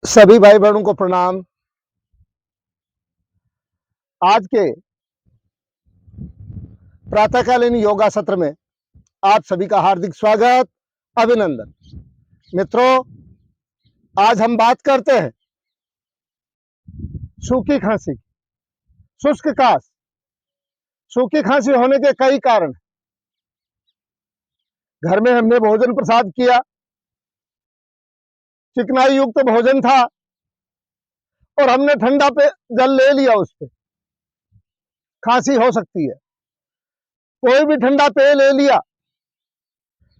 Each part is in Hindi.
सभी भाई बहनों को प्रणाम। आज के प्रातःकालीन योगा सत्र में आप सभी का हार्दिक स्वागत, अभिनंदन। मित्रों, आज हम बात करते हैं सूखी खांसी, शुष्क काश। सूखी खांसी होने के कई कारण। घर में हमने भोजन प्रसाद किया, चिकनाई युक्त भोजन था और हमने ठंडा पे जल ले लिया, उस पे खांसी हो सकती है। कोई भी ठंडा पेय ले लिया,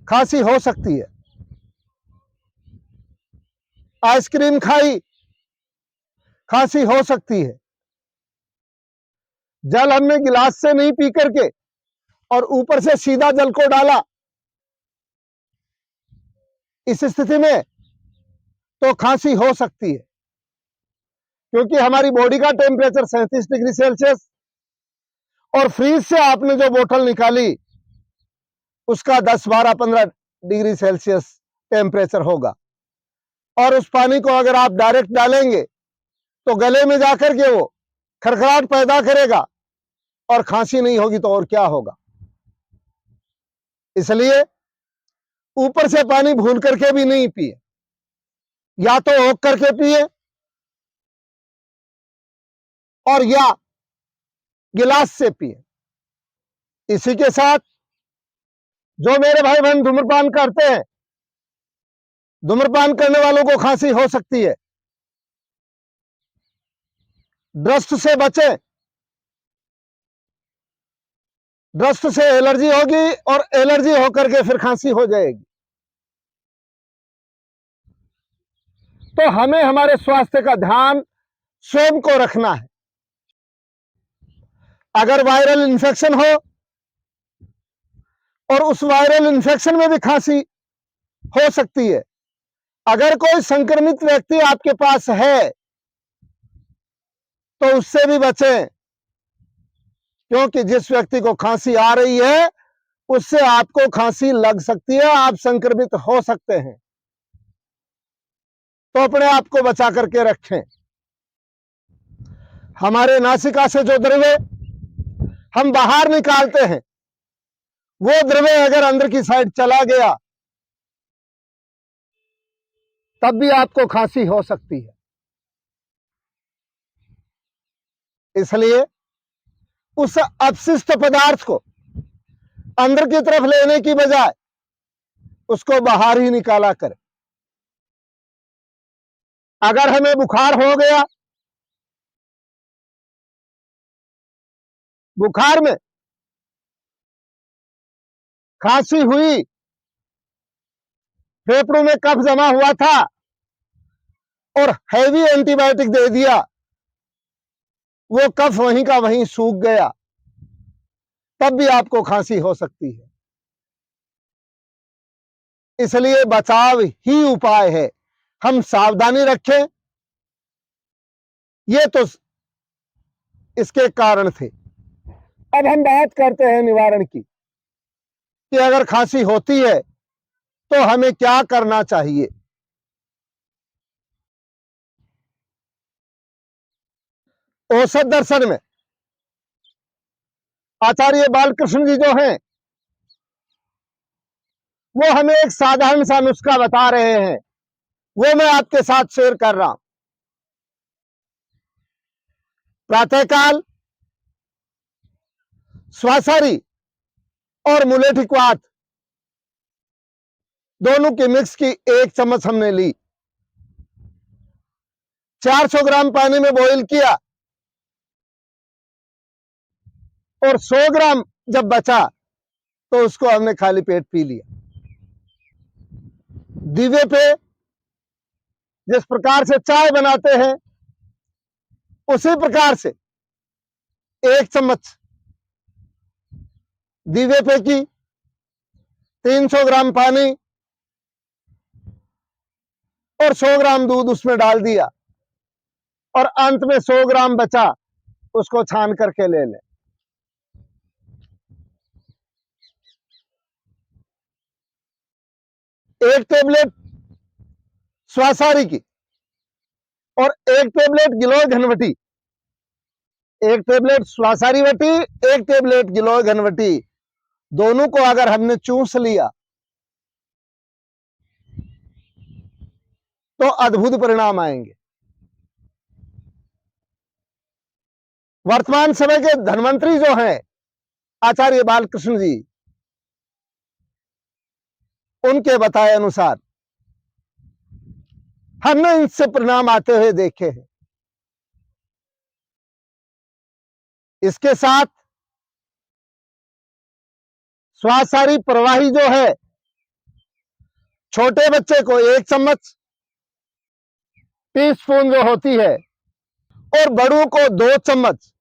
खांसी हो सकती है। आइसक्रीम खाई, खांसी हो सकती है। जल हमने गिलास से नहीं पी करके और ऊपर से सीधा जल को डाला, इस स्थिति में तो खांसी हो सकती है। क्योंकि हमारी बॉडी का टेम्परेचर 37 डिग्री सेल्सियस और फ्रीज से आपने जो बोतल निकाली उसका 10, 12, 15 डिग्री सेल्सियस टेम्परेचर होगा। और उस पानी को अगर आप डायरेक्ट डालेंगे तो गले में जाकर के वो खरखराहट पैदा करेगा और खांसी नहीं होगी तो और क्या होगा। इसलिए ऊपर से पानी भून करके भी नहीं पिए, या तो ओक करके पिए और या गिलास से पिए। इसी के साथ जो मेरे भाई बहन धूम्रपान करते हैं, धूम्रपान करने वालों को खांसी हो सकती है। डस्ट से बचें, डस्ट से एलर्जी होगी और एलर्जी होकर के फिर खांसी हो जाएगी। तो हमें हमारे स्वास्थ्य का ध्यान स्वयं को रखना है। अगर वायरल इन्फेक्शन हो और उस वायरल इन्फेक्शन में भी खांसी हो सकती है। अगर कोई संक्रमित व्यक्ति आपके पास है तो उससे भी बचें, क्योंकि जिस व्यक्ति को खांसी आ रही है उससे आपको खांसी लग सकती है, आप संक्रमित हो सकते हैं। तो अपने आप को बचा करके रखें। हमारे नासिका से जो द्रव्य हम बाहर निकालते हैं वो द्रव्य अगर अंदर की साइड चला गया तब भी आपको खांसी हो सकती है। इसलिए उस अपशिष्ट पदार्थ को अंदर की तरफ लेने की बजाय उसको बाहर ही निकाला करें। अगर हमें बुखार हो गया, बुखार में खांसी हुई, फेफड़ों में कफ जमा हुआ था और हैवी एंटीबायोटिक दे दिया, वो कफ वहीं का वहीं सूख गया, तब भी आपको खांसी हो सकती है। इसलिए बचाव ही उपाय है। हम सावधानी रखें। ये तो इसके कारण थे। अब हम बात करते हैं निवारण की, कि अगर खांसी होती है तो हमें क्या करना चाहिए। औसत दर्शन में आचार्य बालकृष्ण जी जो हैं वो हमें एक साधारण सा नुस्खा बता रहे हैं, वो मैं आपके साथ शेयर कर रहा हूं। प्रातःकाल स्वासारी और मुलेठी क्वाथ दोनों की मिक्स की 1 चम्मच हमने ली, 400 ग्राम पानी में बॉईल किया और 100 ग्राम जब बचा तो उसको हमने खाली पेट पी लिया। दीवे पे जिस प्रकार से चाय बनाते हैं उसी प्रकार से 1 चम्मच दीवे पे की, 300 ग्राम पानी और 100 ग्राम दूध उसमें डाल दिया और अंत में 100 ग्राम बचा, उसको छान करके ले लें। एक टेबलेट स्वासारी की और एक टेबलेट गिलोय घनवटी, एक टेबलेट श्वासारी वटी, एक टेबलेट गिलोय घनवटी, दोनों को अगर हमने चूस लिया तो अद्भुत परिणाम आएंगे। वर्तमान समय के धन्वंतरी जो हैं आचार्य बालकृष्ण जी, उनके बताए अनुसार हमने इनसे परिणाम आते हुए देखे हैं। इसके साथ श्वासारी प्रवाही जो है, छोटे बच्चे को 1 चम्मच टीस्पून जो होती है, और बड़ों को 2 चम्मच,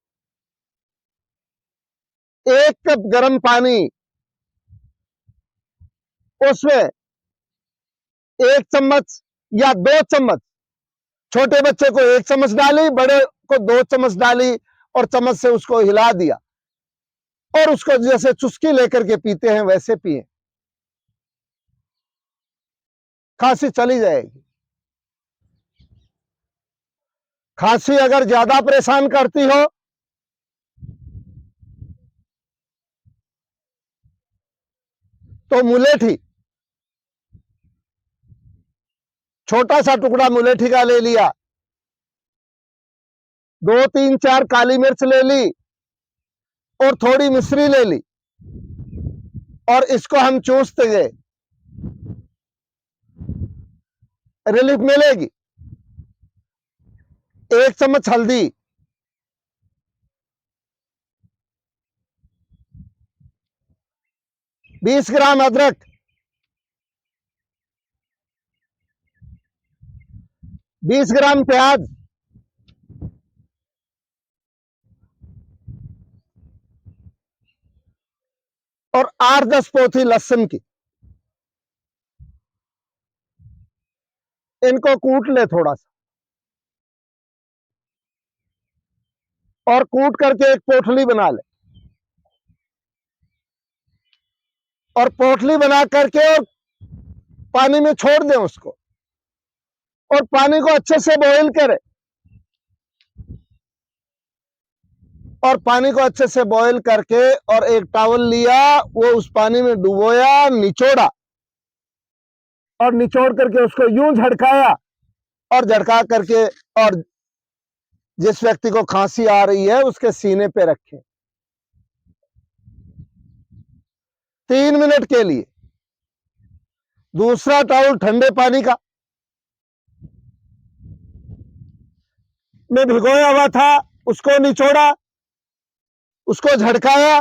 1 कप गर्म पानी, उसमें 1 चम्मच या 2 चम्मच, छोटे बच्चे को 1 चम्मच डाली, बड़े को 2 चम्मच डाली, और चम्मच से उसको हिला दिया, और उसको जैसे चुस्की लेकर के पीते हैं वैसे पिए, खांसी चली जाएगी। खांसी अगर ज्यादा परेशान करती हो तो मुलेठी, छोटा सा टुकड़ा मुलेठी का ले लिया, 2, 3, 4 काली मिर्च ले ली, और थोड़ी मिश्री ले ली, और इसको हम चूसते गए, रिलीफ मिलेगी। 1 चम्मच हल्दी, 20 ग्राम अदरक, 20 ग्राम प्याज, और 8-10 पोथी लहसुन की, इनको कूट ले थोड़ा सा, और कूट करके एक पोटली बना ले, और पोटली बना करके पानी में छोड़ दें उसको, और पानी को अच्छे से बॉईल करें, और पानी को अच्छे से बॉईल करके और एक टॉवल लिया, वो उस पानी में डुबोया, निचोड़ा, और निचोड़ करके उसको यूं झड़काया, और झड़का करके, और जिस व्यक्ति को खांसी आ रही है उसके सीने पे रखें 3 मिनट के लिए। दूसरा टॉवल ठंडे पानी का में भिगोया हुआ था, उसको निचोड़ा, उसको झड़काया,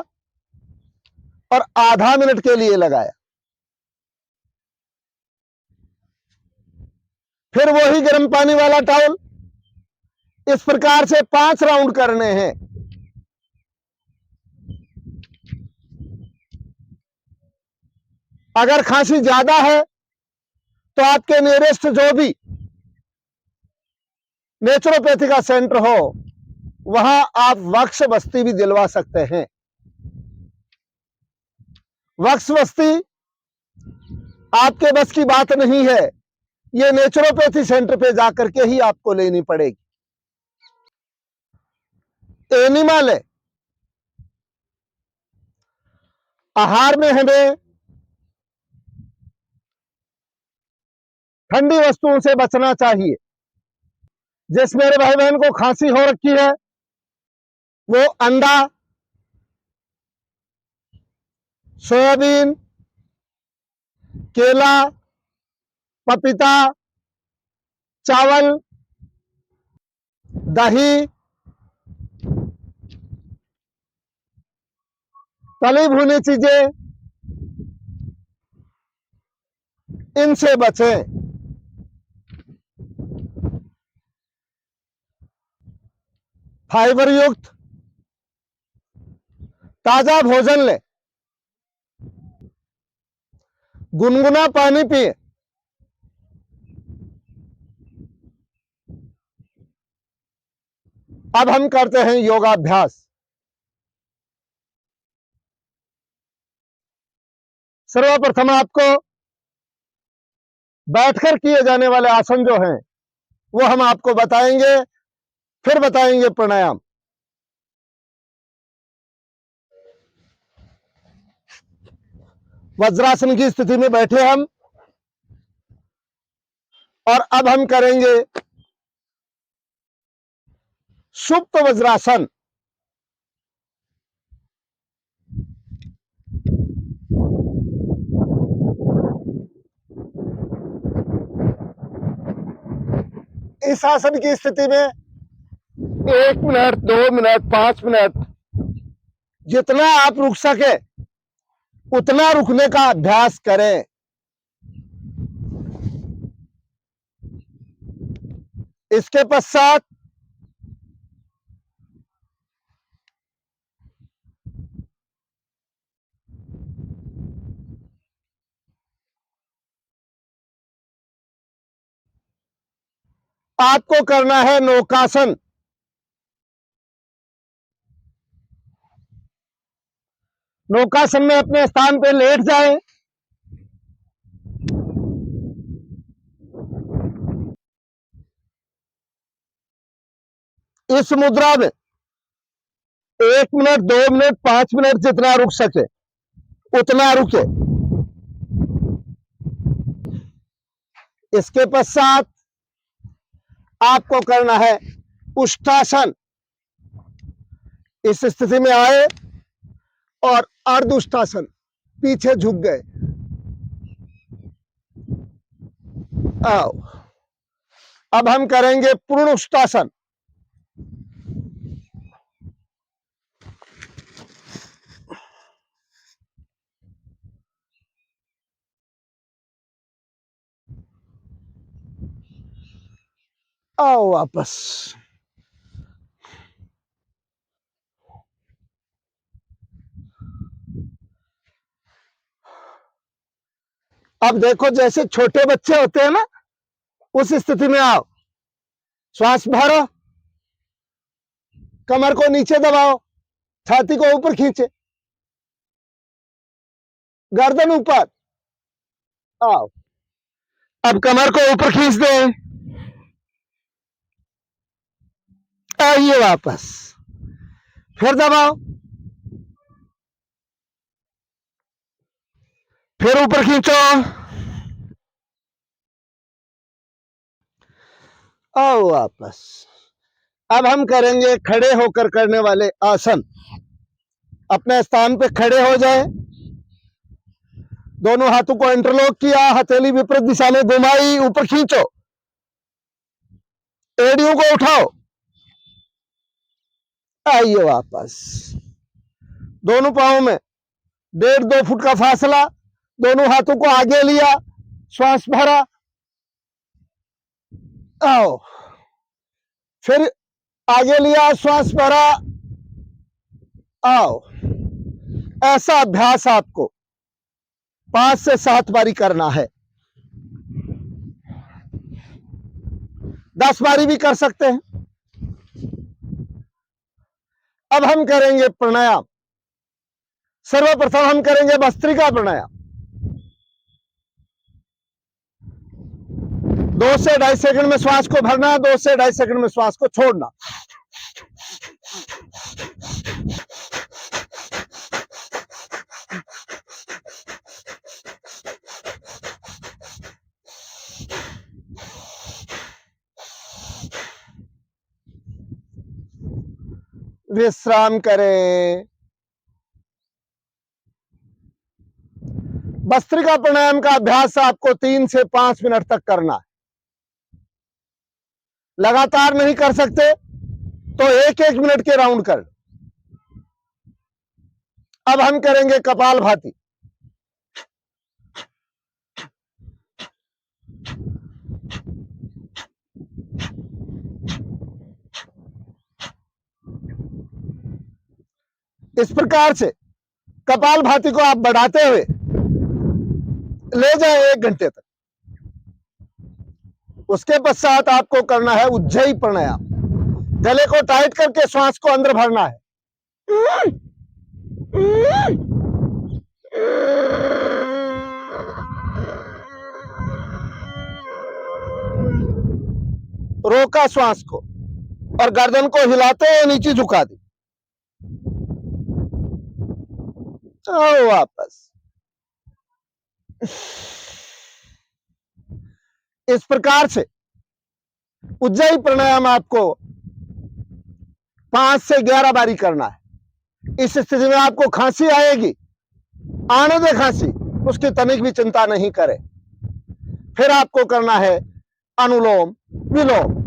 और आधा मिनट के लिए लगाया। फिर वही गर्म पानी वाला टॉवल, इस प्रकार से 5 राउंड करने हैं। अगर खांसी ज्यादा है तो आपके नियरेस्ट जो भी नेचुरोपैथी का सेंटर हो, वहां आप वक्स बस्ती भी दिलवा सकते हैं। वक्स बस्ती आपके बस की बात नहीं है, ये नेचुरोपैथी सेंटर पे जाकर के ही आपको लेनी पड़ेगी। एनिमल है, आहार में हमें ठंडी वस्तुओं से बचना चाहिए। जिस मेरे भाई बहन को खांसी हो रखी है, वो अंडा, सोयाबीन, केला, पपीता, चावल, दही, तली भुनी चीजें, इनसे बचें। फाइबर युक्त ताजा भोजन लें, गुनगुना पानी पिए, अब हम करते हैं योगाभ्यास। सर्वप्रथम आपको बैठकर किए जाने वाले आसन जो हैं वो हम आपको बताएंगे, फिर बताएंगे प्राणायाम। वज्रासन की स्थिति में बैठे हम, और अब हम करेंगे सुप्त वज्रासन। इस आसन की स्थिति में 1 मिनट, 2 मिनट, 5 मिनट, जितना आप रुक सके उतना रुकने का अभ्यास करें। इसके पश्चात आपको करना है नौकासन। नौकासन में अपने स्थान पर लेट जाएं। इस मुद्रा में 1 मिनट, 2 मिनट, 5 मिनट जितना रुक सके उतना रुके। इसके पश्चात आपको करना है उष्टासन। इस स्थिति में आए और अर्धउष्टासन, पीछे झुक गए। आओ, अब हम करेंगे पूर्ण उष्टासन। आओ वापस। अब देखो, जैसे छोटे बच्चे होते हैं ना, उस स्थिति में आओ। श्वास भरो, कमर को नीचे दबाओ, छाती को ऊपर खींचे, गर्दन ऊपर। आओ, अब कमर को ऊपर खींच दें। आइए वापस, फिर दबाओ, फिर ऊपर खींचो। आओ वापस। अब हम करेंगे खड़े होकर करने वाले आसन। अपने स्थान पे खड़े हो जाए, दोनों हाथों को इंटरलॉक किया, हथेली विपरीत दिशा में घुमाई, ऊपर खींचो, एड़ियों को उठाओ। आइए वापस। दोनों पांवों में 1.5-2 फुट का फासला, दोनों हाथों को आगे लिया, श्वास भरा। आओ, फिर आगे लिया, श्वास भरा। आओ, ऐसा अभ्यास आपको 5 से 7 बारी करना है। 10 बारी भी कर सकते हैं। अब हम करेंगे प्राणायाम। सर्वप्रथम हम करेंगे भस्त्रिका प्राणायाम। 2 से 2.5 सेकंड में श्वास को भरना, 2 से 2.5 सेकंड में श्वास को छोड़ना। विश्राम करें। भस्त्रिका प्राणायाम का अभ्यास आपको 3 से 5 मिनट तक करना है। लगातार नहीं कर सकते तो 1-1 मिनट के राउंड कर। अब हम करेंगे कपालभाति। इस प्रकार से कपालभाति को आप बढ़ाते हुए ले जाए 1 घंटे तक। उसके पश्चात आपको करना है उज्जयी प्राणायाम। गले को टाइट करके श्वास को अंदर भरना है। रोका श्वास को और गर्दन को हिलाते हुए नीचे झुका दी। आओ वापस। इस प्रकार से उज्जाई प्राणायाम आपको 5 से 11 बारी करना है। इस स्थिति में आपको खांसी आएगी, आने दे खांसी, उसकी तनिक भी चिंता नहीं करें। फिर आपको करना है अनुलोम विलोम।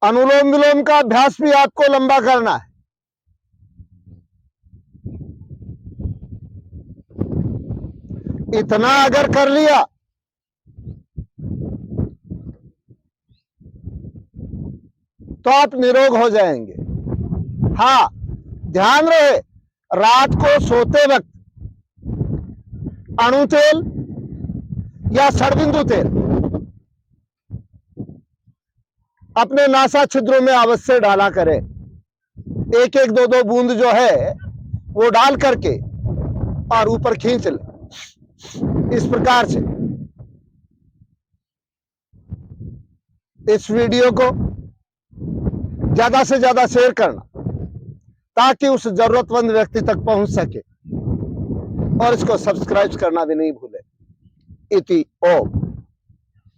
अनुलोम विलोम का अभ्यास भी आपको लंबा करना है। इतना अगर कर लिया तो आप निरोग हो जाएंगे। हाँ, ध्यान रहे, रात को सोते वक्त अणु तेल या षड़बिंदु तेल अपने नासा छिद्रों में अवश्य डाला करें। एक एक दो दो बूंद जो है वो डाल करके और ऊपर खींच ले। इस प्रकार से इस वीडियो को ज्यादा से ज्यादा शेयर करना ताकि उस जरूरतमंद व्यक्ति तक पहुंच सके, और इसको सब्सक्राइब करना भी नहीं भूले। इति ओम।